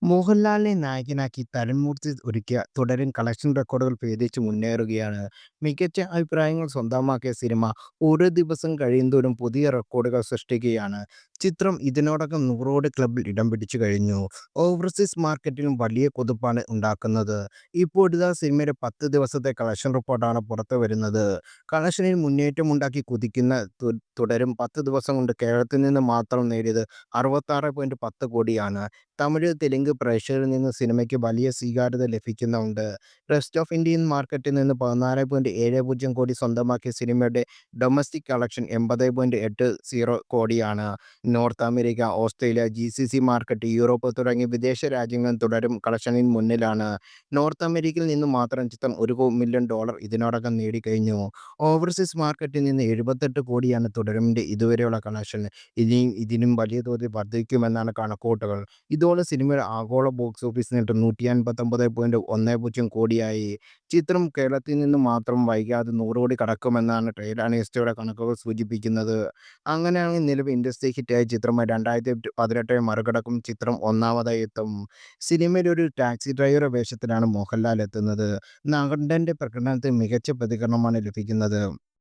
മോഹൻലാലിനെ നായകനാക്കി തരുൺ മൂർത്തി ഒരുക്കിയ തുടരും കളക്ഷൻ റെക്കോർഡുകൾ ഭേദിച്ച് മുന്നേറുകയാണ്. മികച്ച അഭിപ്രായങ്ങൾ സ്വന്തമാക്കിയ സിനിമ ഓരോ ദിവസം കഴിയുന്തോറും പുതിയ റെക്കോർഡുകൾ സൃഷ്ടിക്കുകയാണ്. ചിത്രം ഇതിനോടകം 100 കോടി ക്ലബ്ബിൽ ഇടം പിടിച്ചു കഴിഞ്ഞു. ഓവർസീസ് മാർക്കറ്റിലും വലിയ കുതിപ്പാണ് ഉണ്ടാക്കുന്നത്. ഇപ്പോഴിതാ സിനിമയുടെ 10 ദിവസത്തെ കളക്ഷൻ റിപ്പോർട്ടാണ് പുറത്തു വരുന്നത്. കളക്ഷനിൽ മുന്നേറ്റമുണ്ടാക്കി കുതിക്കുന്ന തുടരും 10 ദിവസം കൊണ്ട് കേരളത്തിൽ നിന്ന് മാത്രം നേടിയത് 66.10 കോടിയാണ്. തമിഴ്, തെലുങ്ക് പ്രേക്ഷകരിൽ നിന്ന് സിനിമയ്ക്ക് വലിയ സ്വീകാര്യത ലഭിക്കുന്നുണ്ട്. റെസ്റ്റ് ഓഫ് ഇന്ത്യൻ മാർക്കറ്റിൽ നിന്ന് 14.70 കോടി സ്വന്തമാക്കിയ സിനിമയുടെ ഡൊമസ്റ്റിക് കളക്ഷൻ 80.80 കോടിയാണ്. North America, Australia, GCC market, Europe തുടങ്ങിയ വിദേശ രാജ്യങ്ങൾ തുടരും കളക്ഷനിൽ മുന്നിലാണ്. നോർത്ത് അമേരിക്കയിൽ നിന്ന് മാത്രം ചിത്രം $1 മില്യൺ ഇതിനോടകം നേടിക്കഴിഞ്ഞു. ഓവർസീസ് മാർക്കറ്റിൽ നിന്ന് 78 കോടിയാണ് തുടരുമിന്റെ ഇതുവരെയുള്ള കളക്ഷൻ. ഇനിയും ഇതിനും വലിയ തോതിൽ വർദ്ധിക്കുമെന്നാണ് കണക്കുകൂട്ടൽ. ഇതോടെ സിനിമയുടെ ആഗോള ബോക്സ് ഓഫീസ് നേട്ടം 159.10 കോടിയായി. ചിത്രം കേരളത്തിൽ നിന്ന് മാത്രം വൈകാതെ 100 കോടി കടക്കുമെന്നാണ് ട്രേഡ് അനലിസ്റ്റുകളുടെ കണക്കുകൾ സൂചിപ്പിക്കുന്നത്. അങ്ങനെയാണെങ്കിൽ നിലവിൽ ഇൻഡസ്ട്രി ഹിറ്റായ ചിത്രമായി 2018 മറികടക്കും ചിത്രം ഒന്നാമതായി എത്തും. സിനിമയിൽ ഒരു ടാക്സി ഡ്രൈവറുടെ വേഷത്തിലാണ് മോഹൻലാൽ എത്തുന്നത്. നടന്റെ പ്രകടനത്തിന് മികച്ച പ്രതികരണമാണ് ലഭിക്കുന്നത്.